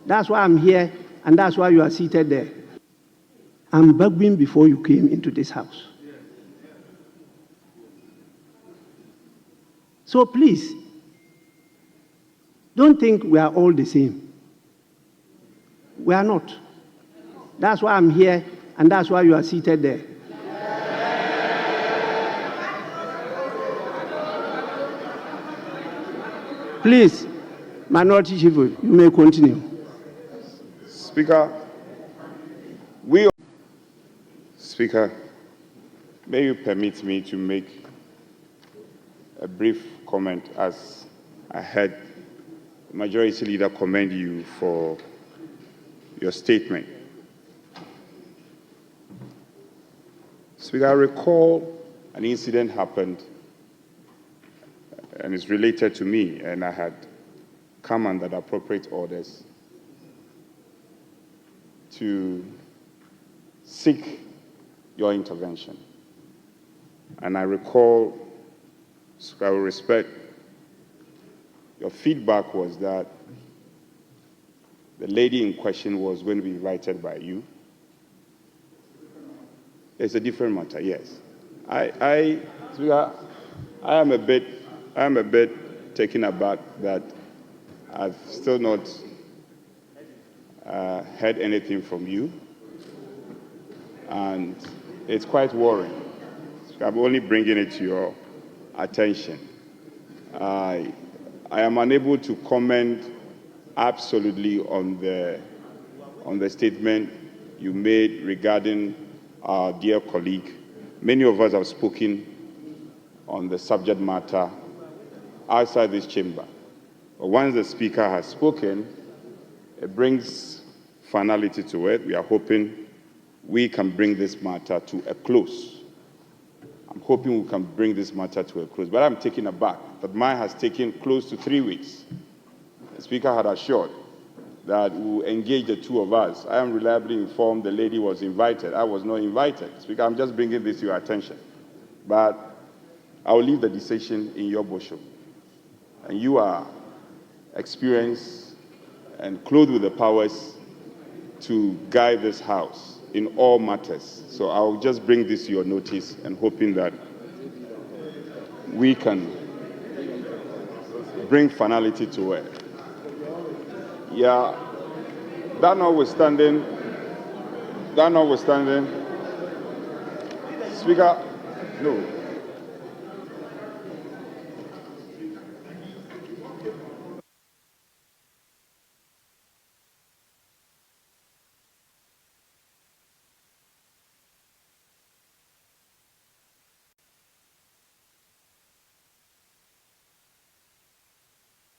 That's why I'm here, and that's why you are seated there. I'm begging before you came into this house. So please, don't think we are all the same. We are not. That's why I'm here, and that's why you are seated there. Please, Minority Chief, you may continue. Speaker, may you permit me to make a brief comment as I heard the Majority Leader commend you for your statement. Speaker, I recall an incident happened and it's related to me, and I had come under the appropriate orders to seek your intervention. And I recall, so I will respect, your feedback was that the lady in question was going to be invited by you. It's a different matter, yes. I am a bit taken aback that I've still not heard anything from you, and it's quite worrying. I'm only bringing it to your attention. I am unable to comment absolutely on the statement you made regarding our dear colleague. Many of us have spoken on the subject matter outside this chamber. But once the Speaker has spoken, it brings finality to it. We are hoping we can bring this matter to a close. I'm hoping we can bring this matter to a close. But I'm taken aback that mine has taken close to 3 weeks. The Speaker had assured that we will engage the two of us. I am reliably informed the lady was invited. I was not invited. Speaker, I'm just bringing this to your attention. But I will leave the decision in your bosom. And you are experienced and clothed with the powers to guide this House in all matters. So I will just bring this to your notice and hoping that we can bring finality to it. Yeah, that notwithstanding, Speaker, no.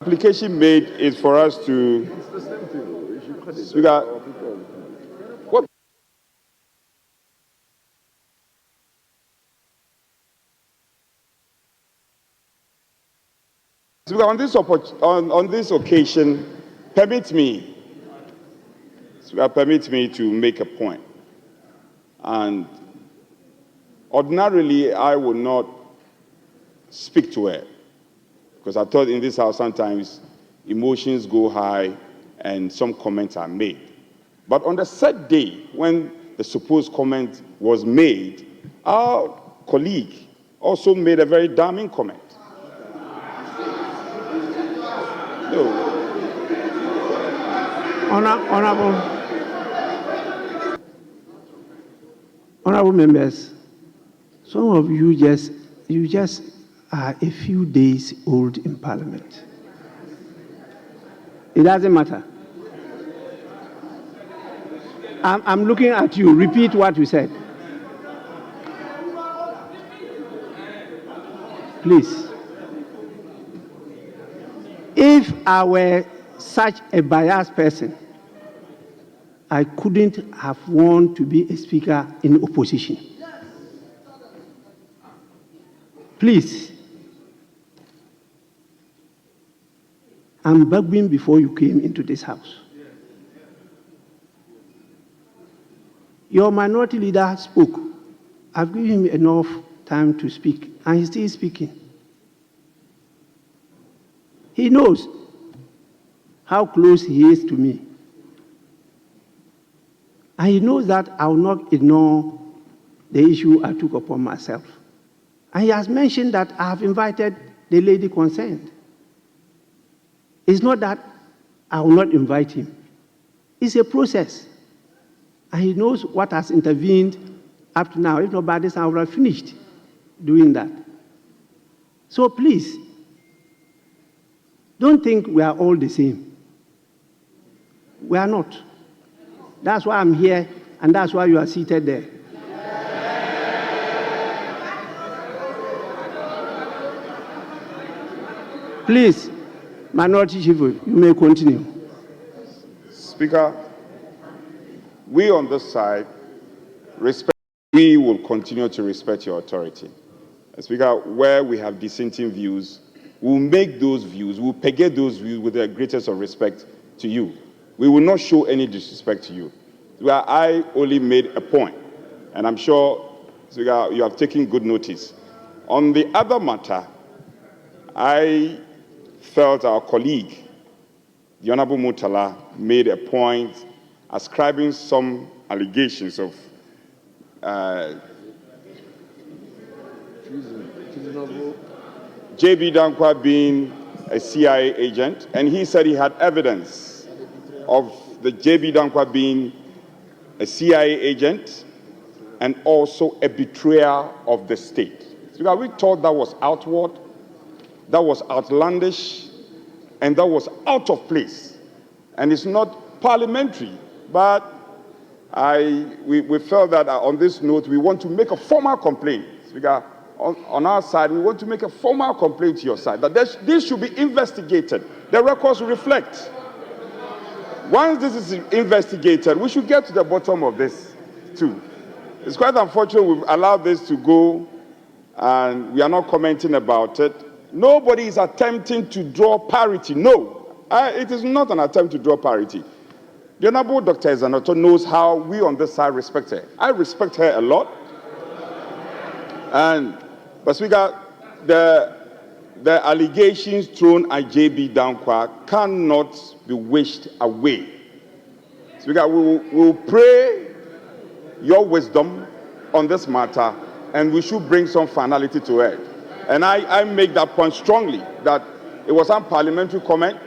Application made is for us to. Speaker, what? Speaker, on this occasion, permit me to make a point. And ordinarily, I would not speak to her, because I thought in this House sometimes emotions go high and some comments are made. But on the said day, when the supposed comment was made, our colleague also made a very damning comment. No. Honorable members, some of you just are a few days old in Parliament. It doesn't matter. I'm looking at you. Repeat what you said. Please. If I were such a biased person, I couldn't have won to be a speaker in opposition. Please. I'm begging before you came into this House. Your minority leader spoke. I've given him enough time to speak, and he's still speaking. He knows how close he is to me. And he knows that I will not ignore the issue I took upon myself. And he has mentioned that I have invited the lady concerned. It's not that I will not invite him. It's a process. And he knows what has intervened up to now. If not by this, I would have finished doing that. So please, don't think we are all the same. We are not. That's why I'm here, and that's why you are seated there. Please, Minority Chief Whip, you may continue. Speaker, we on this side we will continue to respect your authority. Speaker, where we have dissenting views, we'll make those views, we'll pegate those views with the greatest of respect to you. We will not show any disrespect to you. Where I only made a point, and I'm sure, Speaker, you have taken good notice. On the other matter, I felt our colleague, the Honorable Murtala, made a point ascribing some allegations of J.B. Dankwa being a CIA agent, and he said he had evidence of the J.B. Dankwa being a CIA agent and also a betrayer of the state. So we thought that was outward, that was outlandish, and that was out of place. And it's not parliamentary, but we felt that on this note, we want to make a formal complaint. Because on our side, we want to make a formal complaint to your side, that this should be investigated. The records reflect. Once this is investigated, we should get to the bottom of this, too. It's quite unfortunate we've allowed this to go, and we are not commenting about it. Nobody is attempting to draw parity. No, it is not an attempt to draw parity. The Honorable Dr. Ezanoto knows how we on this side respect her. I respect her a lot. But Speaker, the allegations thrown at J.B. Dankwa cannot be wished away. Speaker, we will pray your wisdom on this matter, and we should bring some finality to it. And I make that point strongly, that it was unparliamentary comment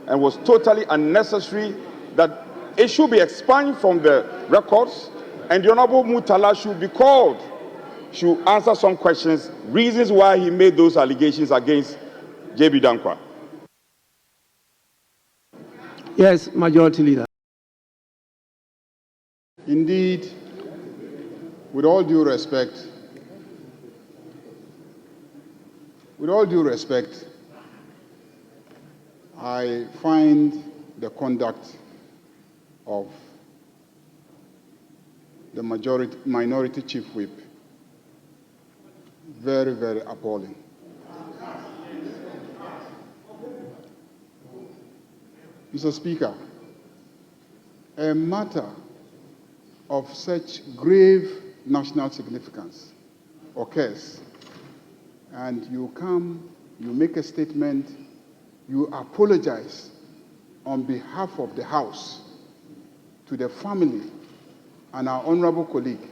and was totally unnecessary, that it should be expunged from the records, and the Honorable Murtala should be called, should answer some questions, reasons why he made those allegations against J.B. Dankwa. Yes, Majority Leader. Indeed, with all due respect, I find the conduct of the minority chief whip very, very appalling. Mr. Speaker, a matter of such grave national significance occurs, and you come, you make a statement, you apologize on behalf of the House to the family and our honorable colleague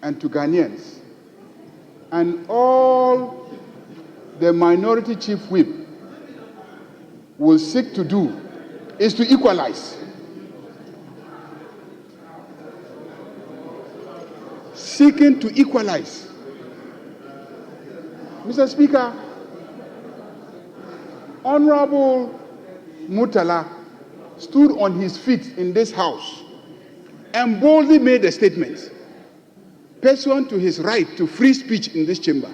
and to Ghanaians, and all the minority chief whip will seek to do is to equalize. Seeking to equalize. Mr. Speaker, Honorable Murtala stood on his feet in this House and boldly made a statement pursuant to his right to free speech in this chamber.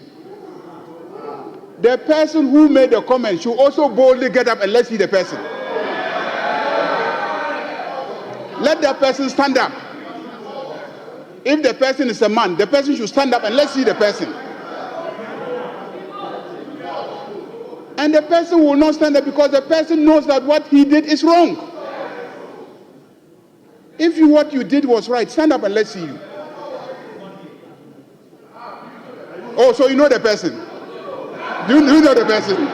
The person who made the comment should also boldly get up and let's see the person. Let that person stand up. If the person is a man, the person should stand up and let's see the person. And the person will not stand up because the person knows that what he did is wrong. If what you did was right, stand up and let's see you. Oh, so you know the person? Do you know the person?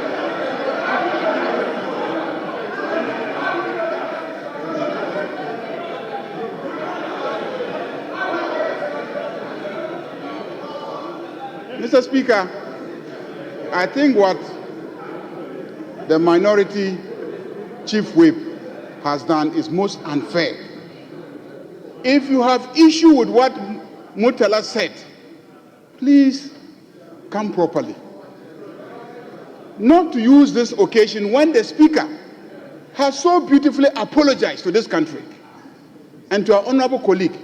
Mr. Speaker, I think what the minority chief whip has done is most unfair. If you have issue with what Murtala said, please come properly. Not to use this occasion when the Speaker has so beautifully apologized to this country and to our honorable colleague.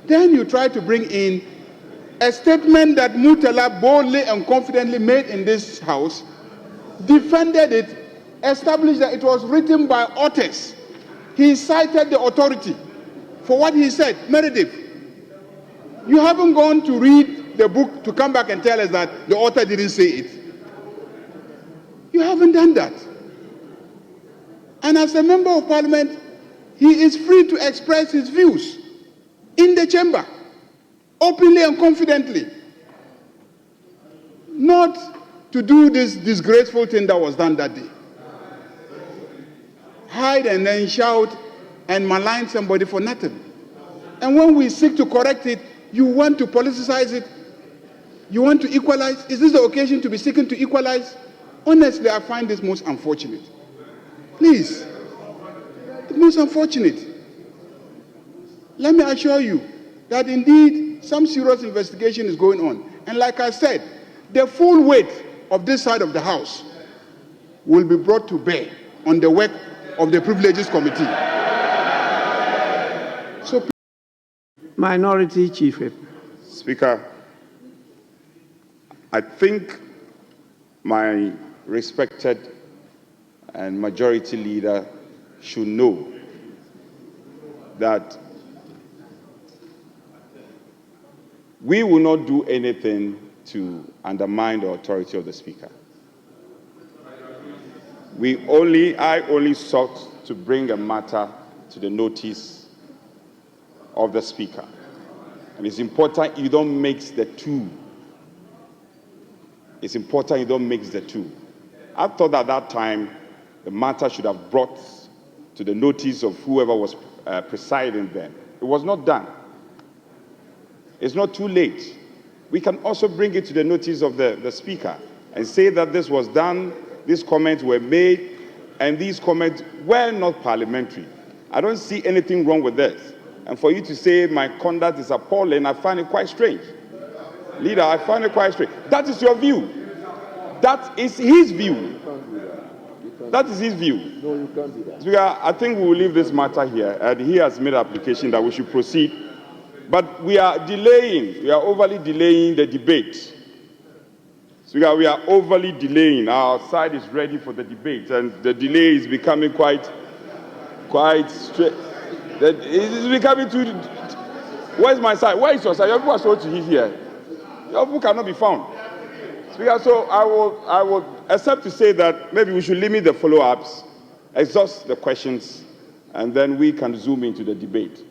Then you try to bring in a statement that Murtala boldly and confidently made in this House, defended it, established that it was written by authors. He cited the authority for what he said. Meredith, you haven't gone to read the book to come back and tell us that the author didn't say it. You haven't done that. And as a member of parliament, he is free to express his views in the chamber, openly and confidently. Not to do this disgraceful thing that was done that day. Hide and then shout and malign somebody for nothing. And when we seek to correct it, you want to politicize it. You want to equalize. Is this the occasion to be seeking to equalize? Honestly, I find this most unfortunate. Please, it's most unfortunate. Let me assure you that indeed some serious investigation is going on. And like I said, the full weight of this side of the House will be brought to bear on the work of the Privileges Committee. So, Minority Chief Whip. Speaker, I think my respected and majority leader should know that we will not do anything to undermine the authority of the Speaker. I only sought to bring a matter to the notice of the Speaker. And it's important you don't mix the two. It's important you don't mix the two. I thought at that time the matter should have brought to the notice of whoever was presiding then. It was not done. It's not too late. We can also bring it to the notice of the Speaker and say that this was done, these comments were made, and these comments were not parliamentary. I don't see anything wrong with this. And for you to say my conduct is appalling, I find it quite strange. Leader, I find it quite strange. That is your view. That is his view. That is his view. No, you can't do that. Speaker, I think we will leave this matter here. And he has made an application that we should proceed. But we are delaying, we are overly delaying the debate. Speaker, we are overly delaying. Our side is ready for the debate, and the delay is becoming quite straight. It is becoming too. Where's my side? Where is your side? Your people are supposed to be here. Your people cannot be found. Speaker, so I will accept to say that maybe we should limit the follow-ups, exhaust the questions, and then we can zoom into the debate.